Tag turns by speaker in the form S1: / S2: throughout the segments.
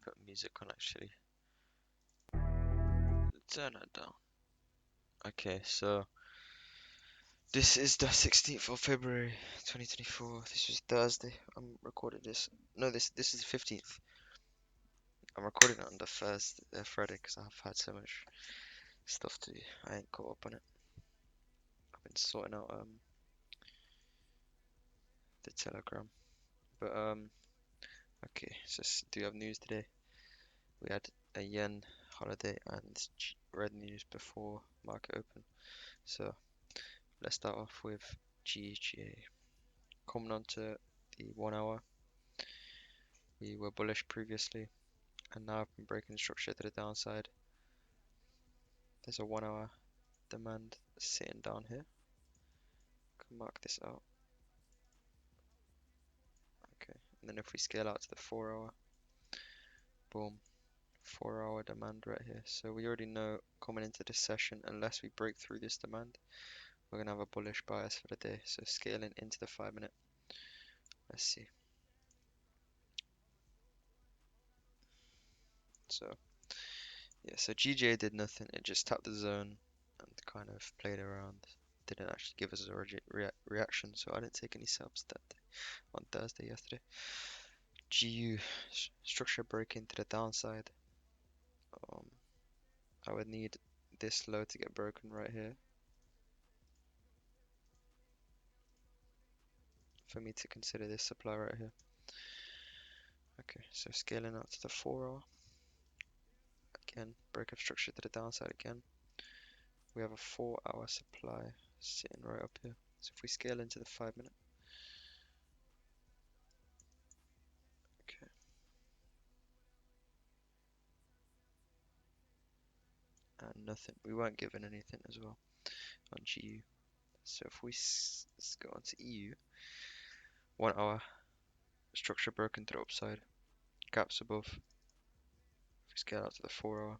S1: put music on actually. Turn it down. Okay, so this is the 16th of February 2024. This is Thursday. I'm recording this. No, this is the 15th. I'm recording it on the first Friday because I've had so much stuff to do. I ain't caught up on it. I've been sorting out the Telegram. But okay, so do you have news today? We had a yen holiday and red news before market open. So let's start off with GGA. Coming on to the 1 hour, we were bullish previously and now have been breaking the structure to the downside. There's a 1 hour demand sitting down here. Can mark this out. Okay, and then if we scale out to the 4 hour, boom, 4 hour demand right here. So we already know coming into this session, unless we break through this demand, we're gonna have a bullish bias for the day. So scaling into the 5 minute. Let's see. So yeah, so GJ did nothing. It just tapped the zone and kind of played around. Didn't actually give us a reaction, so I didn't take any subs that day, on Thursday yesterday. GU structure breaking to the downside. Um, I would need this low to get broken right here for me to consider this supply right here. Okay, so scaling out to the 4 hour. Again, break of structure to the downside again. We have a 4 hour supply sitting right up here. So if we scale into the 5 minute. Okay. And nothing. We weren't given anything as well on GU. So if we let's go on to EU. 1 hour structure broken to the upside. Gaps above. If we scale out to the 4 hour.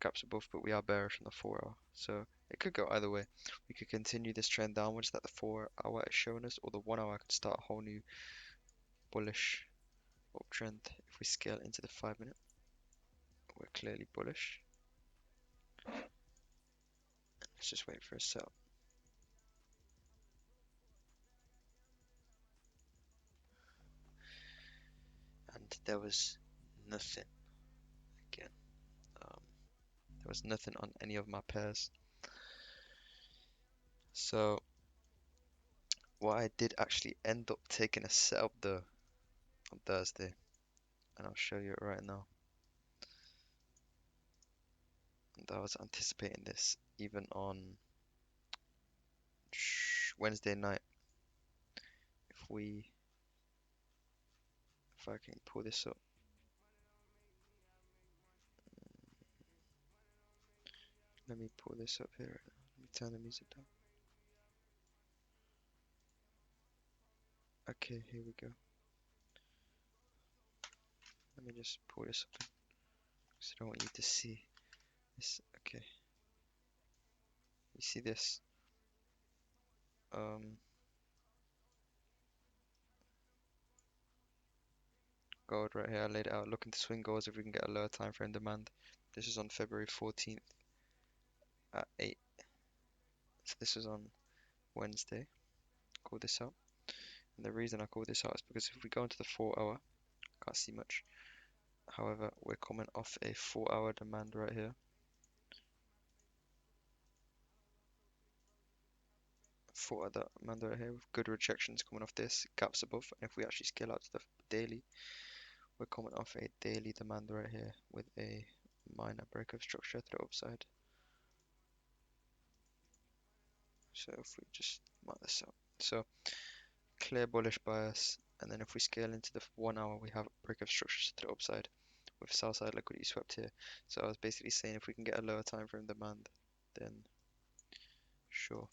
S1: Gaps above, but we are bearish on the 4 hour. So it could go either way. We could continue this trend downwards that the 4 hour is showing us, or the 1 hour can start a whole new bullish uptrend. If we scale into the 5 minute, we're clearly bullish. Let's just wait for a sell. And there was nothing again. There was nothing on any of my pairs. So what I did actually end up taking a setup though on Thursday, and I'll show you it right now. And I was anticipating this even on Wednesday night. If I can pull this up. Let me pull this up here. Let me turn the music down. Okay, here we go. Let me just pull this up because I don't want you to see this. Okay, you see this? Gold right here. I laid it out. Looking to swing goals if we can get a lower time frame demand. This is on February 14th at 8. So this was on Wednesday. Call this out. And the reason I call this out is because if we go into the 4 hour, can't see much. However, we're coming off a 4 hour demand right here. 4 hour demand right here with good rejections coming off this, gaps above. And if we actually scale out to the daily, we're coming off a daily demand right here with a minor break of structure to the upside. So if we just mark this out. So clear bullish bias, and then if we scale into the 1 hour, we have a break of structure to the upside with sell side liquidity swept here. So I was basically saying if we can get a lower time frame demand, then sure.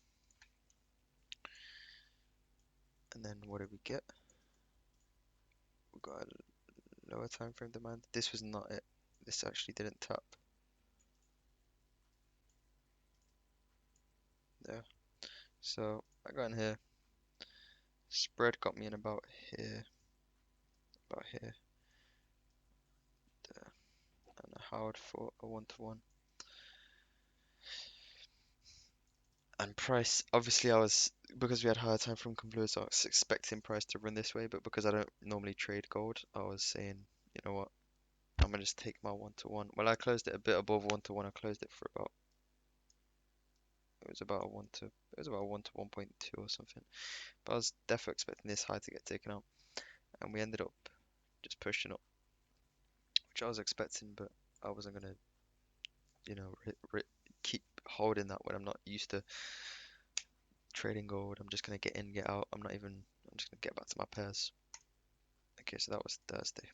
S1: And then what did we get? We got a lower time frame demand. This was not it. This actually didn't tap. There. So I got in here. Spread got me in about here. About here. overpowered for a 1-to-1. And price, obviously because we had higher time from confluence, I was expecting price to run this way, but because I don't normally trade gold, I was saying, you know what, I'm gonna just take my 1-to-1. Well, I closed it a bit above 1-to-1. I closed it for about, it was about a 1 to, it was about 1 to 1.2 or something. But I was definitely expecting this high to get taken out, and we ended up just pushing up, which I was expecting, but I wasn't gonna, you know, keep holding that when I'm not used to trading gold. I'm just gonna get in, get out. I'm not even. I'm just gonna get back to my pairs. Okay, so that was Thursday.